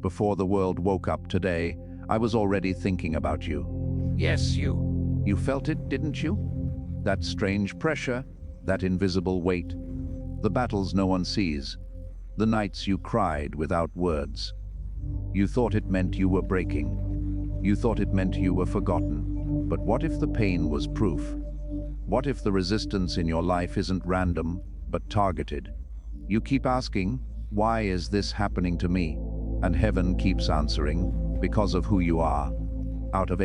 Before the world woke up today, I was already thinking about you. Yes, you. You felt it, didn't you? That strange pressure, that invisible weight. The battles no one sees. The nights you cried without words. You thought it meant you were breaking. You thought it meant you were forgotten. But what if the pain was proof? What if the resistance in your life isn't random, but targeted? You keep asking, why is this happening to me? And heaven keeps answering, because of who you are. Out of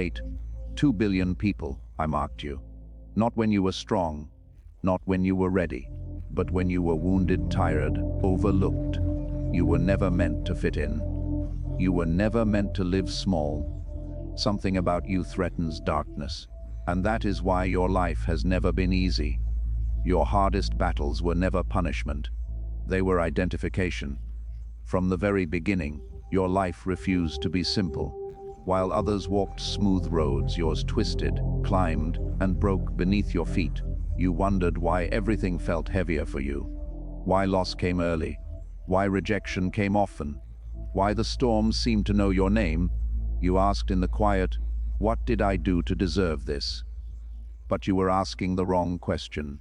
2 billion people, I marked you. Not when you were strong, not when you were ready, but when you were wounded, tired, overlooked. You were never meant to fit in. You were never meant to live small. Something about you threatens darkness, and that is why your life has never been easy. Your hardest battles were never punishment. They were identification. From the very beginning, your life refused to be simple. While others walked smooth roads, yours twisted, climbed, and broke beneath your feet. You wondered why everything felt heavier for you. Why loss came early. Why rejection came often. Why the storms seemed to know your name. You asked in the quiet, what did I do to deserve this? But you were asking the wrong question.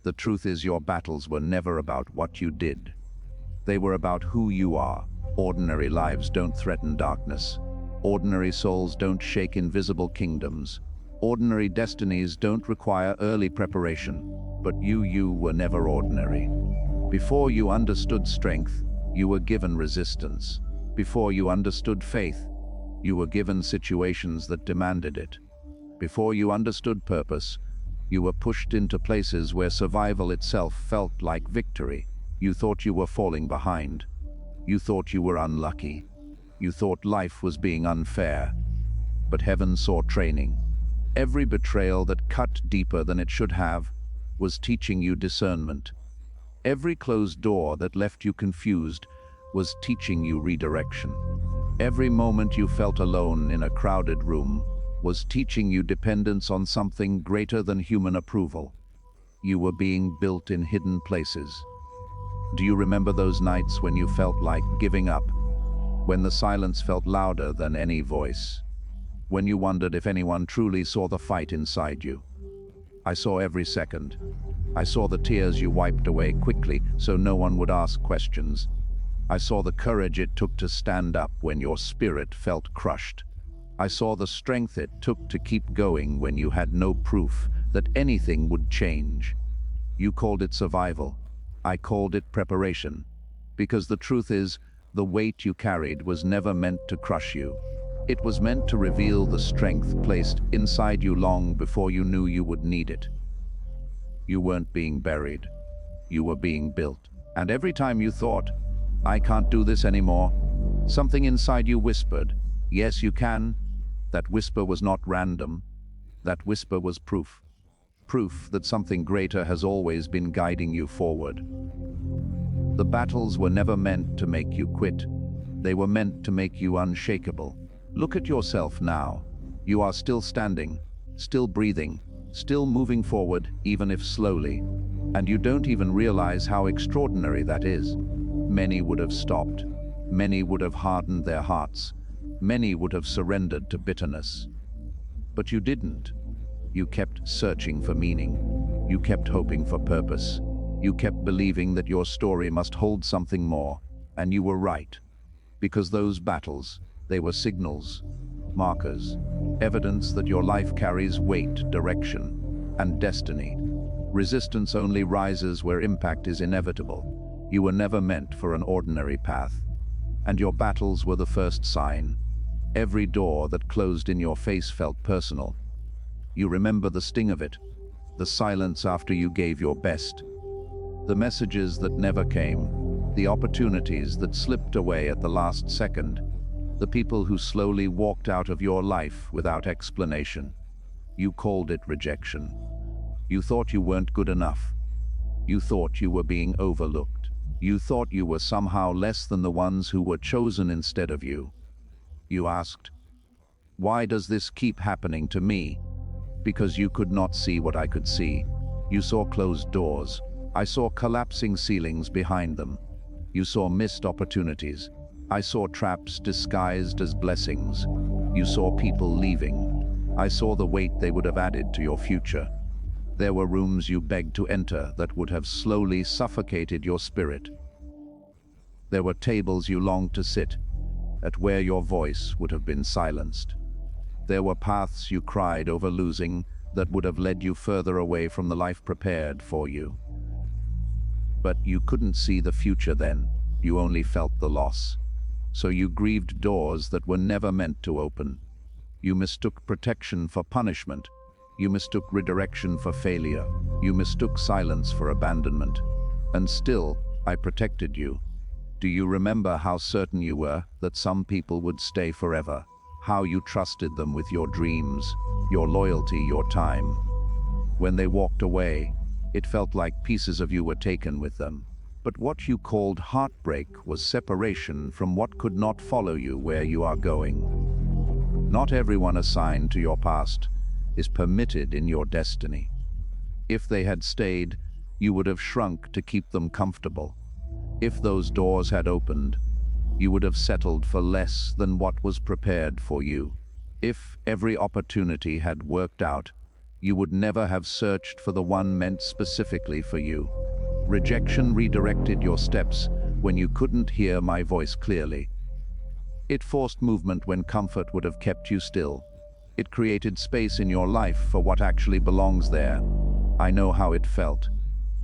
The truth is, your battles were never about what you did. They were about who you are. Ordinary lives don't threaten darkness. Ordinary souls don't shake invisible kingdoms. Ordinary destinies don't require early preparation. But you were never ordinary. Before you understood strength, you were given resistance. Before you understood faith, you were given situations that demanded it. Before you understood purpose, you were pushed into places where survival itself felt like victory. You thought you were falling behind. You thought you were unlucky. You thought life was being unfair. But heaven saw training. Every betrayal that cut deeper than it should have was teaching you discernment. Every closed door that left you confused was teaching you redirection. Every moment you felt alone in a crowded room was teaching you dependence on something greater than human approval. You were being built in hidden places. Do you remember those nights when you felt like giving up? When the silence felt louder than any voice? When you wondered if anyone truly saw the fight inside you? I saw every second. I saw the tears you wiped away quickly so no one would ask questions. I saw the courage it took to stand up when your spirit felt crushed. I saw the strength it took to keep going when you had no proof that anything would change. You called it survival. I called it preparation. Because the truth is, the weight you carried was never meant to crush you. It was meant to reveal the strength placed inside you long before you knew you would need it. You weren't being buried. You were being built. And every time you thought, I can't do this anymore, something inside you whispered, yes, you can. That whisper was not random. That whisper was proof. Proof that something greater has always been guiding you forward. The battles were never meant to make you quit. They were meant to make you unshakable. Look at yourself now. You are still standing, still breathing, still moving forward, even if slowly. And you don't even realize how extraordinary that is. Many would have stopped. Many would have hardened their hearts. Many would have surrendered to bitterness. But you didn't. You kept searching for meaning. You kept hoping for purpose. You kept believing that your story must hold something more. And you were right. Because those battles, they were signals, markers, evidence that your life carries weight, direction, and destiny. Resistance only rises where impact is inevitable. You were never meant for an ordinary path. And your battles were the first sign. Every door that closed in your face felt personal. You remember the sting of it, the silence after you gave your best, the messages that never came, the opportunities that slipped away at the last second, the people who slowly walked out of your life without explanation. You called it rejection. You thought you weren't good enough. You thought you were being overlooked. You thought you were somehow less than the ones who were chosen instead of you. You asked, why does this keep happening to me? Because you could not see what I could see. You saw closed doors. I saw collapsing ceilings behind them. You saw missed opportunities. I saw traps disguised as blessings. You saw people leaving. I saw the weight they would have added to your future. There were rooms you begged to enter that would have slowly suffocated your spirit. There were tables you longed to sit at where your voice would have been silenced. There were paths you cried over losing that would have led you further away from the life prepared for you. But you couldn't see the future then. You only felt the loss. So you grieved doors that were never meant to open. You mistook protection for punishment. You mistook redirection for failure. You mistook silence for abandonment. And still, I protected you. Do you remember how certain you were that some people would stay forever? How you trusted them with your dreams, your loyalty, your time. When they walked away, it felt like pieces of you were taken with them. But what you called heartbreak was separation from what could not follow you where you are going. Not everyone assigned to your past is permitted in your destiny. If they had stayed, you would have shrunk to keep them comfortable. If those doors had opened, you would have settled for less than what was prepared for you. If every opportunity had worked out, you would never have searched for the one meant specifically for you. Rejection redirected your steps when you couldn't hear my voice clearly. It forced movement when comfort would have kept you still. It created space in your life for what actually belongs there. I know how it felt.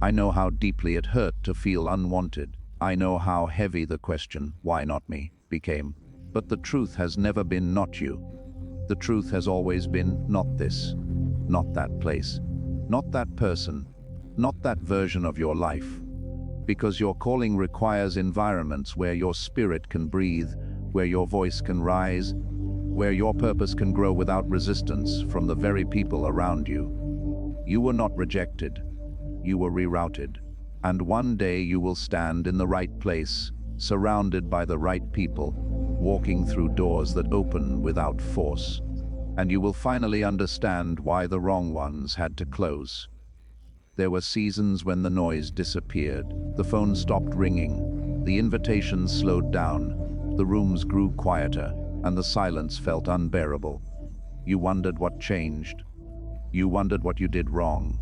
I know how deeply it hurt to feel unwanted. I know how heavy the question, "Why not me?" became. But the truth has never been not you. The truth has always been not this, not that place, not that person, not that version of your life. Because your calling requires environments where your spirit can breathe, where your voice can rise, where your purpose can grow without resistance from the very people around you. You were not rejected. You were rerouted. And one day you will stand in the right place, surrounded by the right people, walking through doors that open without force. And you will finally understand why the wrong ones had to close. There were seasons when the noise disappeared, the phone stopped ringing, the invitations slowed down, the rooms grew quieter, and the silence felt unbearable. You wondered what changed. You wondered what you did wrong.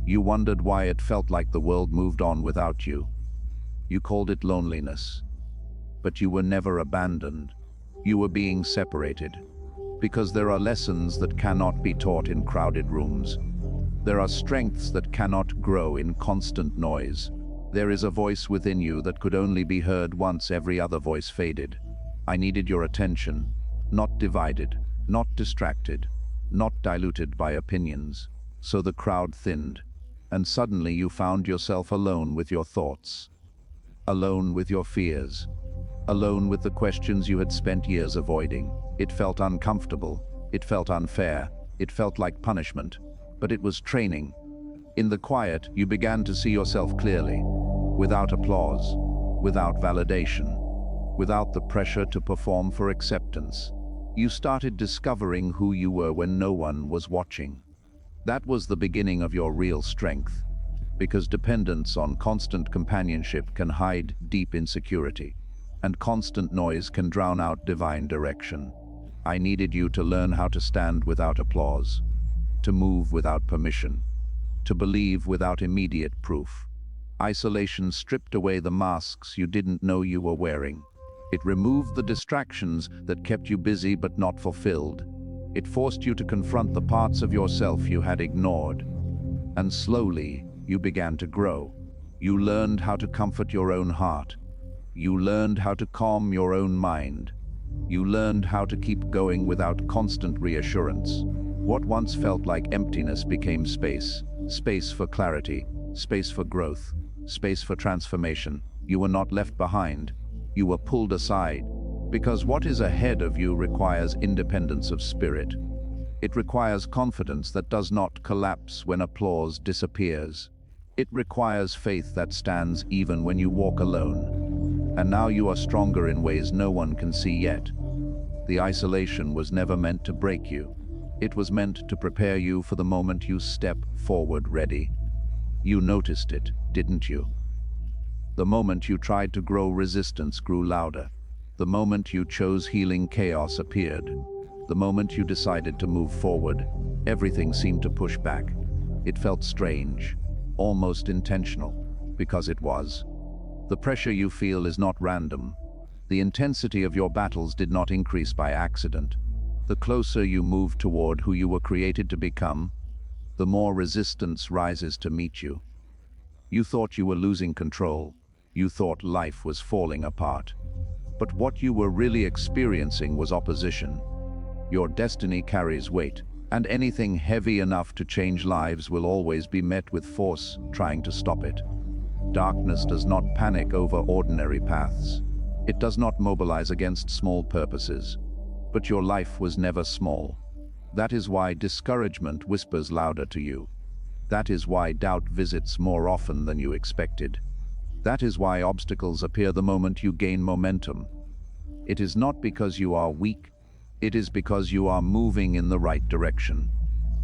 You wondered why it felt like the world moved on without you. You called it loneliness. But you were never abandoned. You were being separated. Because there are lessons that cannot be taught in crowded rooms. There are strengths that cannot grow in constant noise. There is a voice within you that could only be heard once every other voice faded. I needed your attention, not divided, not distracted, not diluted by opinions. So the crowd thinned. And suddenly you found yourself alone with your thoughts, alone with your fears, alone with the questions you had spent years avoiding. It felt uncomfortable, it felt unfair, it felt like punishment, but it was training. In the quiet, you began to see yourself clearly, without applause, without validation, without the pressure to perform for acceptance. You started discovering who you were when no one was watching. That was the beginning of your real strength, because dependence on constant companionship can hide deep insecurity, and constant noise can drown out divine direction. I needed you to learn how to stand without applause, to move without permission, to believe without immediate proof. Isolation stripped away the masks you didn't know you were wearing. It removed the distractions that kept you busy but not fulfilled. It forced you to confront the parts of yourself you had ignored. And slowly, you began to grow. You learned how to comfort your own heart. You learned how to calm your own mind. You learned how to keep going without constant reassurance. What once felt like emptiness became space. Space for clarity, space for growth, space for transformation. You were not left behind. You were pulled aside. Because what is ahead of you requires independence of spirit. It requires confidence that does not collapse when applause disappears. It requires faith that stands even when you walk alone. And now you are stronger in ways no one can see yet. The isolation was never meant to break you. It was meant to prepare you for the moment you step forward ready. You noticed it, didn't you? The moment you tried to grow, resistance grew louder. The moment you chose healing, chaos appeared. The moment you decided to move forward, everything seemed to push back. It felt strange, almost intentional, because it was. The pressure you feel is not random. The intensity of your battles did not increase by accident. The closer you move toward who you were created to become, the more resistance rises to meet you. You thought you were losing control. You thought life was falling apart. But what you were really experiencing was opposition. Your destiny carries weight, and anything heavy enough to change lives will always be met with force trying to stop it. Darkness does not panic over ordinary paths. It does not mobilize against small purposes. But your life was never small. That is why discouragement whispers louder to you. That is why doubt visits more often than you expected. That is why obstacles appear the moment you gain momentum. It is not because you are weak. It is because you are moving in the right direction.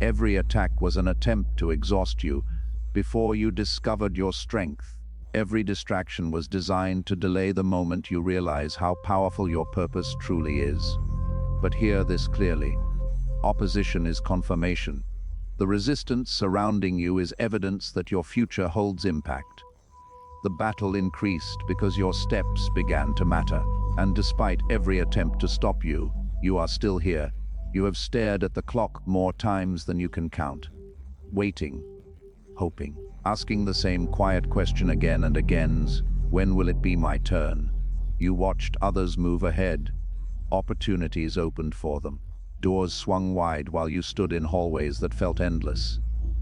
Every attack was an attempt to exhaust you before you discovered your strength. Every distraction was designed to delay the moment you realize how powerful your purpose truly is. But hear this clearly. Opposition is confirmation. The resistance surrounding you is evidence that your future holds impact. The battle increased because your steps began to matter. And despite every attempt to stop you, you are still here. You have stared at the clock more times than you can count. Waiting, hoping, asking the same quiet question again and again. When will it be my turn? You watched others move ahead. Opportunities opened for them. Doors swung wide while you stood in hallways that felt endless.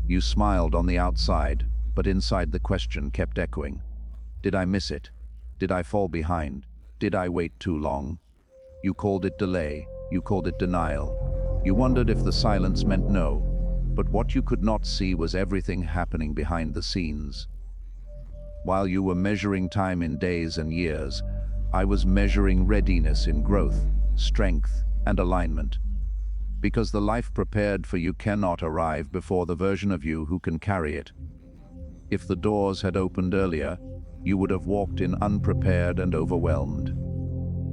You smiled on the outside, but inside the question kept echoing. Did I miss it? Did I fall behind? Did I wait too long? You called it delay. You called it denial. You wondered if the silence meant no. But what you could not see was everything happening behind the scenes. While you were measuring time in days and years, I was measuring readiness in growth, strength, and alignment. Because the life prepared for you cannot arrive before the version of you who can carry it. If the doors had opened earlier, you would have walked in unprepared and overwhelmed.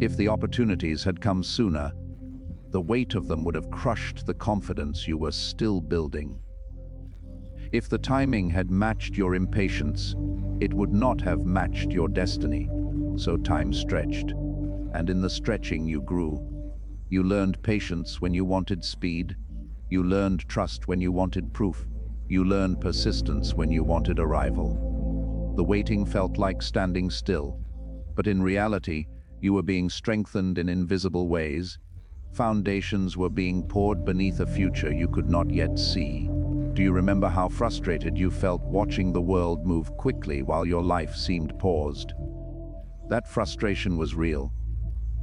If the opportunities had come sooner, the weight of them would have crushed the confidence you were still building. If the timing had matched your impatience, it would not have matched your destiny. So time stretched, and in the stretching you grew. You learned patience when you wanted speed. You learned trust when you wanted proof. You learned persistence when you wanted arrival. The waiting felt like standing still, but in reality, you were being strengthened in invisible ways. Foundations were being poured beneath a future you could not yet see. Do you remember how frustrated you felt watching the world move quickly while your life seemed paused? That frustration was real.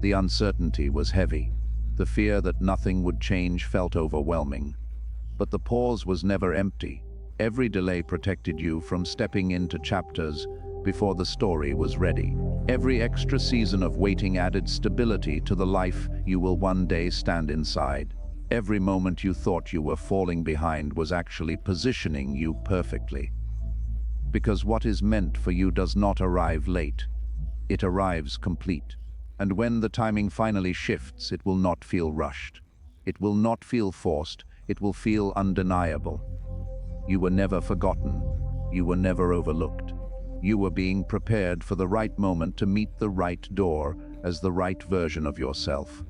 The uncertainty was heavy. The fear that nothing would change felt overwhelming. But the pause was never empty. Every delay protected you from stepping into chapters before the story was ready. Every extra season of waiting added stability to the life you will one day stand inside. Every moment you thought you were falling behind was actually positioning you perfectly. Because what is meant for you does not arrive late. It arrives complete. And when the timing finally shifts, it will not feel rushed. It will not feel forced. It will feel undeniable. You were never forgotten. You were never overlooked. You were being prepared for the right moment to meet the right door as the right version of yourself.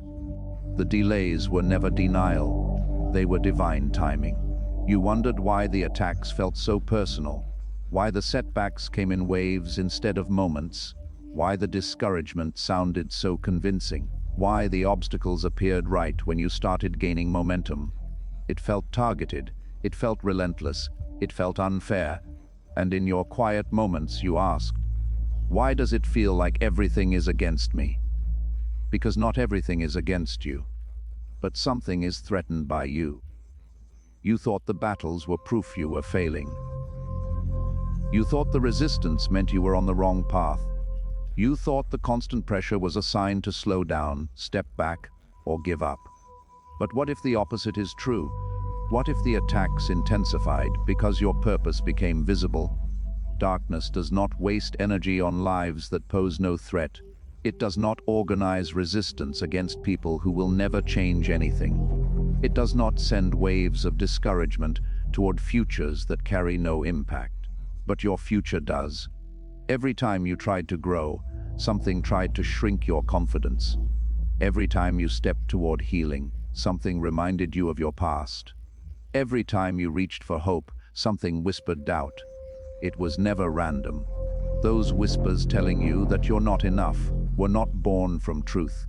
The delays were never denial. They were divine timing. You wondered why the attacks felt so personal, why the setbacks came in waves instead of moments, why the discouragement sounded so convincing, why the obstacles appeared right when you started gaining momentum. It felt targeted, it felt relentless, it felt unfair, and in your quiet moments you asked, why does it feel like everything is against me? Because not everything is against you, but something is threatened by you. You thought the battles were proof you were failing. You thought the resistance meant you were on the wrong path. You thought the constant pressure was a sign to slow down, step back, or give up. But what if the opposite is true? What if the attacks intensified because your purpose became visible? Darkness does not waste energy on lives that pose no threat. It does not organize resistance against people who will never change anything. It does not send waves of discouragement toward futures that carry no impact. But your future does. Every time you tried to grow, something tried to shrink your confidence. Every time you stepped toward healing, something reminded you of your past. Every time you reached for hope, something whispered doubt. It was never random. Those whispers telling you that you're not enough were not born from truth.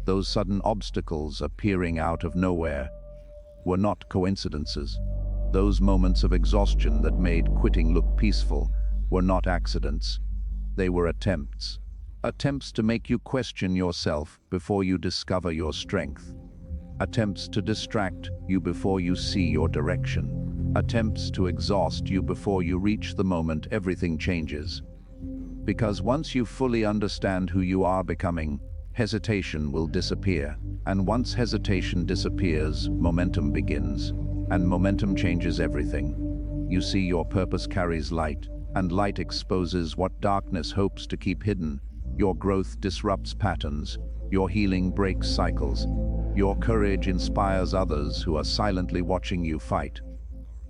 Those sudden obstacles appearing out of nowhere were not coincidences. Those moments of exhaustion that made quitting look peaceful were not accidents. They were attempts. Attempts to make you question yourself before you discover your strength. Attempts to distract you before you see your direction. Attempts to exhaust you before you reach the moment everything changes. Because once you fully understand who you are becoming, hesitation will disappear. And once hesitation disappears, momentum begins. And momentum changes everything. You see, your purpose carries light, and light exposes what darkness hopes to keep hidden. Your growth disrupts patterns. Your healing breaks cycles. Your courage inspires others who are silently watching you fight.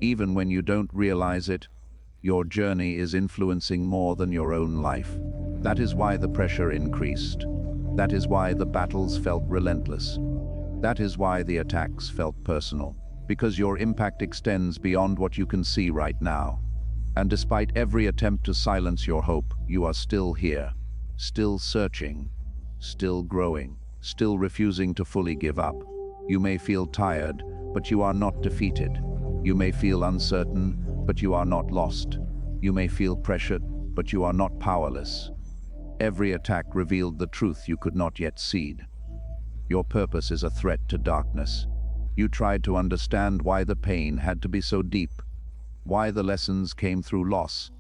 Even when you don't realize it, your journey is influencing more than your own life. That is why the pressure increased. That is why the battles felt relentless. That is why the attacks felt personal. Because your impact extends beyond what you can see right now. And despite every attempt to silence your hope, you are still here, still searching, still growing, still refusing to fully give up. You may feel tired, but you are not defeated. You may feel uncertain, but you are not lost. You may feel pressured, but you are not powerless. Every attack revealed the truth you could not yet see. Your purpose is a threat to darkness. You tried to understand why the pain had to be so deep, why the lessons came through loss,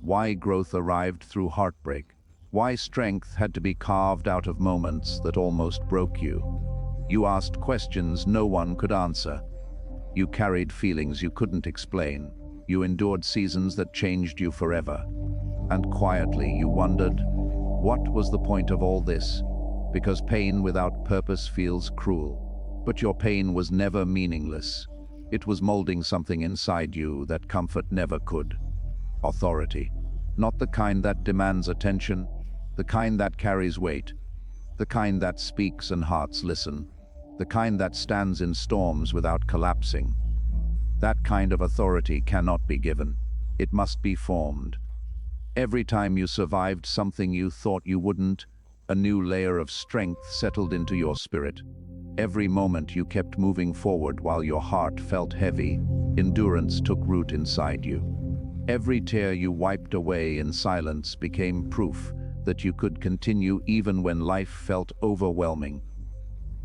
why growth arrived through heartbreak, why strength had to be carved out of moments that almost broke you. You asked questions no one could answer. You carried feelings you couldn't explain. You endured seasons that changed you forever. And quietly you wondered, what was the point of all this? Because pain without purpose feels cruel. But your pain was never meaningless. It was molding something inside you that comfort never could. Authority. Not the kind that demands attention, the kind that carries weight, the kind that speaks and hearts listen, the kind that stands in storms without collapsing. That kind of authority cannot be given. It must be formed. Every time you survived something you thought you wouldn't, a new layer of strength settled into your spirit. Every moment you kept moving forward while your heart felt heavy, endurance took root inside you. Every tear you wiped away in silence became proof that you could continue even when life felt overwhelming.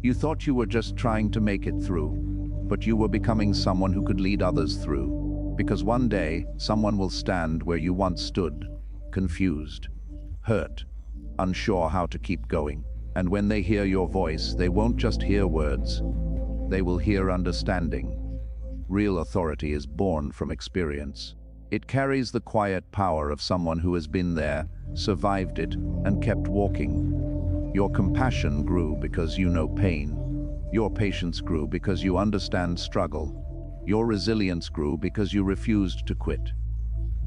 You thought you were just trying to make it through, but you were becoming someone who could lead others through. Because one day, someone will stand where you once stood, confused, hurt, unsure how to keep going. And when they hear your voice, they won't just hear words. They will hear understanding. Real authority is born from experience. It carries the quiet power of someone who has been there, survived it, and kept walking. Your compassion grew because you know pain. Your patience grew because you understand struggle. Your resilience grew because you refused to quit.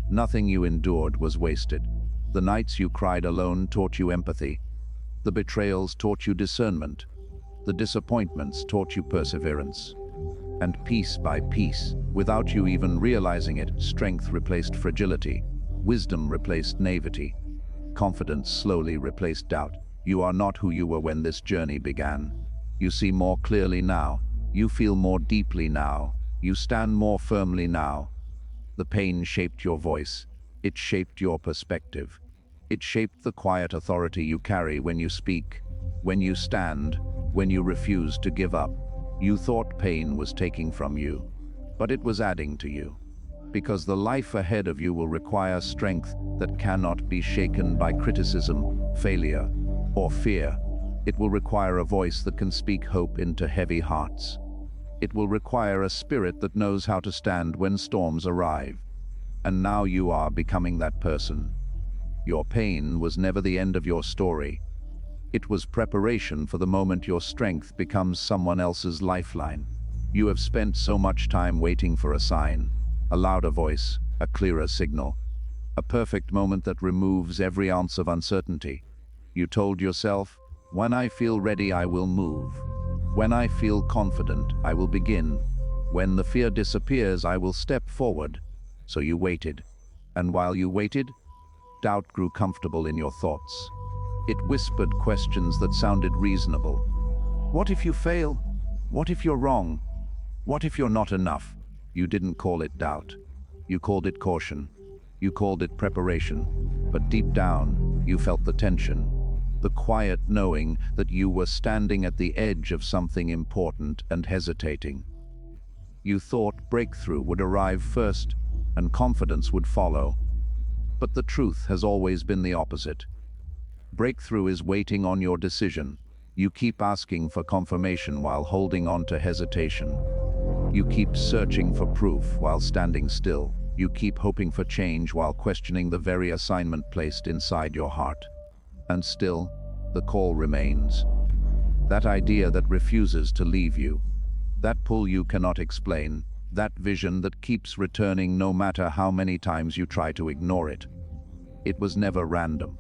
Nothing you endured was wasted. The nights you cried alone taught you empathy. The betrayals taught you discernment. The disappointments taught you perseverance. And piece by piece, without you even realizing it, strength replaced fragility. Wisdom replaced naivety. Confidence slowly replaced doubt. You are not who you were when this journey began. You see more clearly now. You feel more deeply now. You stand more firmly now. The pain shaped your voice. It shaped your perspective. It shaped the quiet authority you carry when you speak, when you stand, when you refuse to give up. You thought pain was taking from you, but it was adding to you. Because the life ahead of you will require strength that cannot be shaken by criticism, failure, or fear. It will require a voice that can speak hope into heavy hearts. It will require a spirit that knows how to stand when storms arrive. And now you are becoming that person. Your pain was never the end of your story. It was preparation for the moment your strength becomes someone else's lifeline. You have spent so much time waiting for a sign, a louder voice, a clearer signal, a perfect moment that removes every ounce of uncertainty. You told yourself, when I feel ready, I will move. When I feel confident, I will begin. When the fear disappears, I will step forward. So you waited. And while you waited, doubt grew comfortable in your thoughts. It whispered questions that sounded reasonable. What if you fail? What if you're wrong? What if you're not enough? You didn't call it doubt. You called it caution. You called it preparation. But deep down, you felt the tension, the quiet knowing that you were standing at the edge of something important and hesitating. You thought breakthrough would arrive first and confidence would follow. But the truth has always been the opposite. Breakthrough is waiting on your decision. You keep asking for confirmation while holding on to hesitation. You keep searching for proof while standing still. You keep hoping for change while questioning the very assignment placed inside your heart. And still, the call remains. That idea that refuses to leave you. That pull you cannot explain. That vision that keeps returning no matter how many times you try to ignore it. It was never random.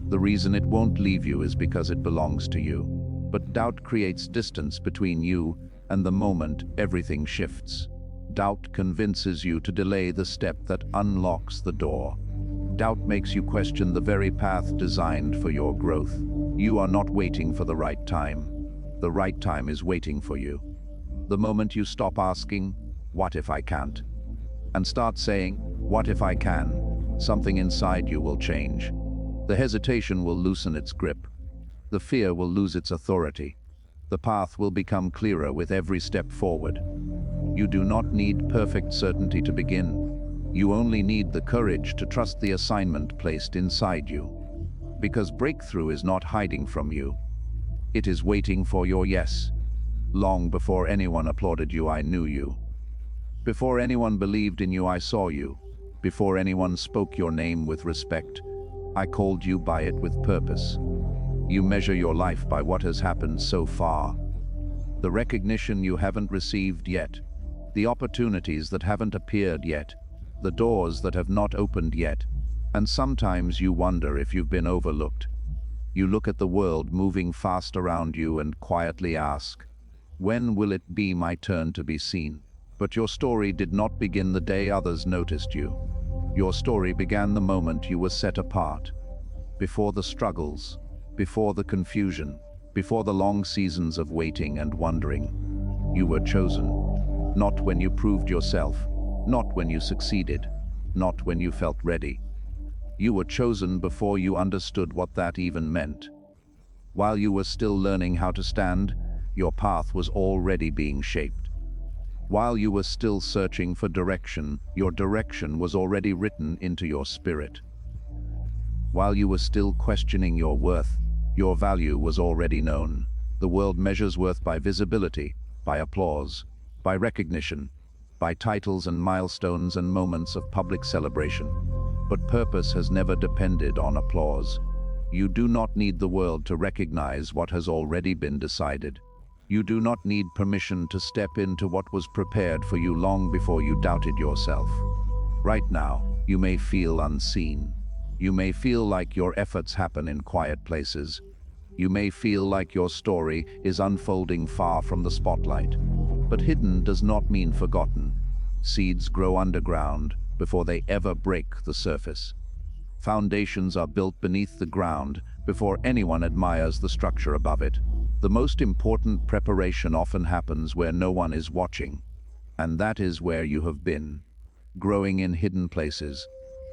The reason it won't leave you is because it belongs to you. But doubt creates distance between you and the moment everything shifts. Doubt convinces you to delay the step that unlocks the door. Doubt makes you question the very path designed for your growth. You are not waiting for the right time. The right time is waiting for you. The moment you stop asking, "What if I can't?" and start saying, "What if I can?" something inside you will change. The hesitation will loosen its grip. The fear will lose its authority. The path will become clearer with every step forward. You do not need perfect certainty to begin. You only need the courage to trust the assignment placed inside you. Because breakthrough is not hiding from you. It is waiting for your yes. Long before anyone applauded you, I knew you. Before anyone believed in you, I saw you. Before anyone spoke your name with respect, I called you by it with purpose. You measure your life by what has happened so far. The recognition you haven't received yet. The opportunities that haven't appeared yet. The doors that have not opened yet. And sometimes you wonder if you've been overlooked. You look at the world moving fast around you and quietly ask, when will it be my turn to be seen? But your story did not begin the day others noticed you. Your story began the moment you were set apart. Before the struggles, before the confusion, before the long seasons of waiting and wondering. You were chosen. Not when you proved yourself, not when you succeeded, not when you felt ready. You were chosen before you understood what that even meant. While you were still learning how to stand, your path was already being shaped. While you were still searching for direction, your direction was already written into your spirit. While you were still questioning your worth, your value was already known. The world measures worth by visibility, by applause, by recognition, by titles and milestones and moments of public celebration. But purpose has never depended on applause. You do not need the world to recognize what has already been decided. You do not need permission to step into what was prepared for you long before you doubted yourself. Right now, you may feel unseen. You may feel like your efforts happen in quiet places. You may feel like your story is unfolding far from the spotlight. But hidden does not mean forgotten. Seeds grow underground before they ever break the surface. Foundations are built beneath the ground before anyone admires the structure above it. The most important preparation often happens where no one is watching. And that is where you have been. Growing in hidden places,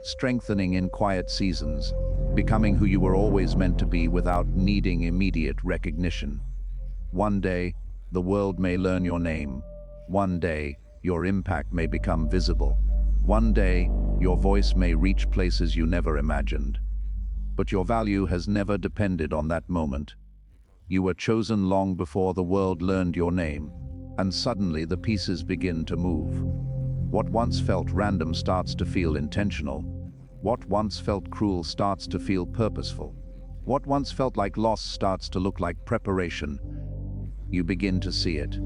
strengthening in quiet seasons, becoming who you were always meant to be without needing immediate recognition. One day, the world may learn your name. One day, your impact may become visible. One day, your voice may reach places you never imagined. But your value has never depended on that moment. You were chosen long before the world learned your name, and suddenly the pieces begin to move. What once felt random starts to feel intentional. What once felt cruel starts to feel purposeful. What once felt like loss starts to look like preparation. You begin to see it.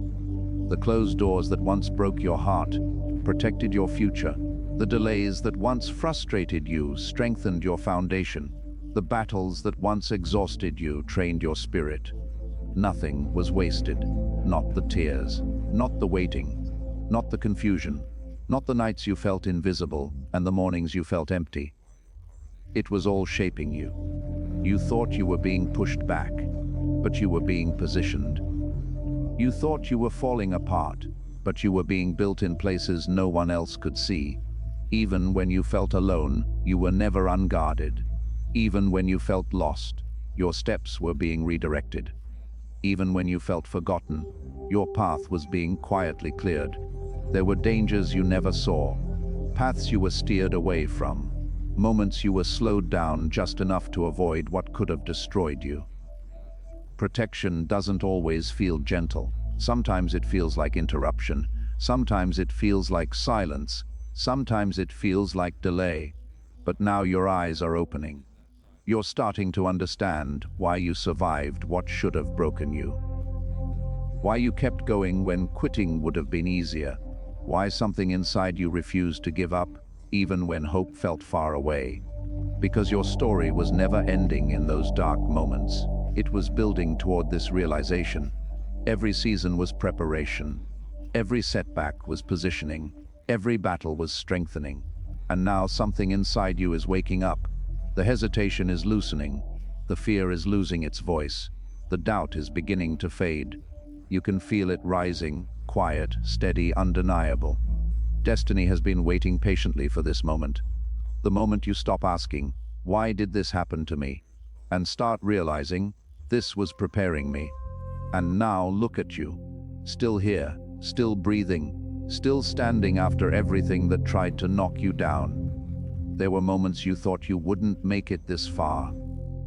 The closed doors that once broke your heart protected your future. The delays that once frustrated you strengthened your foundation. The battles that once exhausted you trained your spirit. Nothing was wasted. Not the tears, not the waiting, not the confusion, not the nights you felt invisible and the mornings you felt empty. It was all shaping you. You thought you were being pushed back, but you were being positioned. You thought you were falling apart, but you were being built in places no one else could see. Even when you felt alone, you were never unguarded. Even when you felt lost, your steps were being redirected. Even when you felt forgotten, your path was being quietly cleared. There were dangers you never saw, paths you were steered away from, moments you were slowed down just enough to avoid what could have destroyed you. Protection doesn't always feel gentle. Sometimes it feels like interruption. Sometimes it feels like silence. Sometimes it feels like delay. But now your eyes are opening. You're starting to understand why you survived what should have broken you. Why you kept going when quitting would have been easier. Why something inside you refused to give up, even when hope felt far away. Because your story was never ending in those dark moments. It was building toward this realization. Every season was preparation. Every setback was positioning. Every battle was strengthening. And now something inside you is waking up. The hesitation is loosening. The fear is losing its voice. The doubt is beginning to fade. You can feel it rising, quiet, steady, undeniable. Destiny has been waiting patiently for this moment. The moment you stop asking, "Why did this happen to me?" and start realizing, "This was preparing me." And now look at you. Still here, still breathing, still standing after everything that tried to knock you down. There were moments you thought you wouldn't make it this far.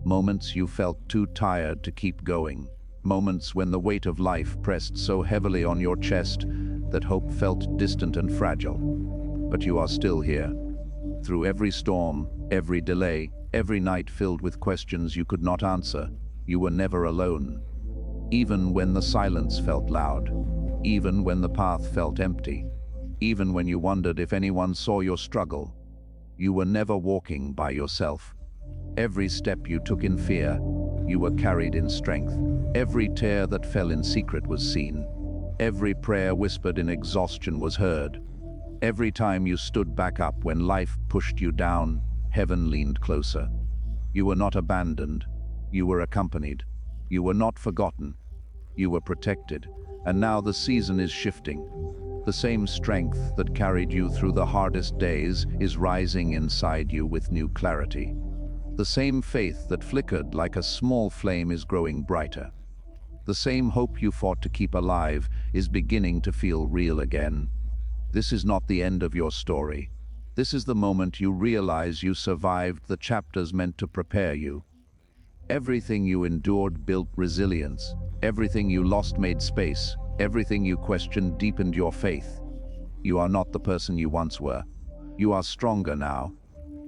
Moments you felt too tired to keep going. Moments when the weight of life pressed so heavily on your chest that hope felt distant and fragile. But you are still here. Through every storm, every delay, every night filled with questions you could not answer, you were never alone. Even when the silence felt loud, even when the path felt empty, even when you wondered if anyone saw your struggle, you were never walking by yourself. Every step you took in fear, you were carried in strength. Every tear that fell in secret was seen. Every prayer whispered in exhaustion was heard. Every time you stood back up when life pushed you down, heaven leaned closer. You were not abandoned. You were accompanied. You were not forgotten. You were protected. And now the season is shifting. The same strength that carried you through the hardest days is rising inside you with new clarity. The same faith that flickered like a small flame is growing brighter. The same hope you fought to keep alive is beginning to feel real again. This is not the end of your story. This is the moment you realize you survived the chapters meant to prepare you. Everything you endured built resilience. Everything you lost made space. Everything you questioned deepened your faith. You are not the person you once were. You are stronger now,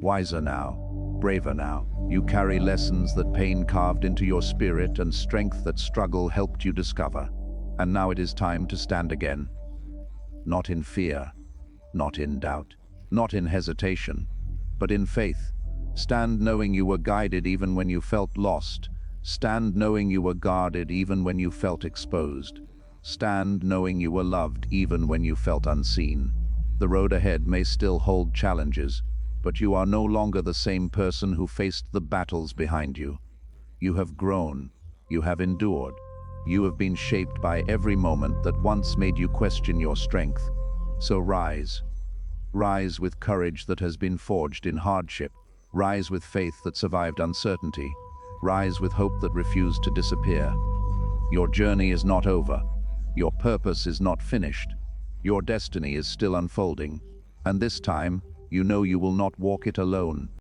wiser now, braver now. You carry lessons that pain carved into your spirit and strength that struggle helped you discover. And now it is time to stand again. Not in fear, not in doubt, not in hesitation, but in faith. Stand knowing you were guided even when you felt lost. Stand knowing you were guarded even when you felt exposed. Stand knowing you were loved even when you felt unseen. The road ahead may still hold challenges, but you are no longer the same person who faced the battles behind you. You have grown. You have endured. You have been shaped by every moment that once made you question your strength. So rise. Rise with courage that has been forged in hardship. Rise with faith that survived uncertainty. Rise with hope that refused to disappear. Your journey is not over. Your purpose is not finished. Your destiny is still unfolding. And this time, you know you will not walk it alone.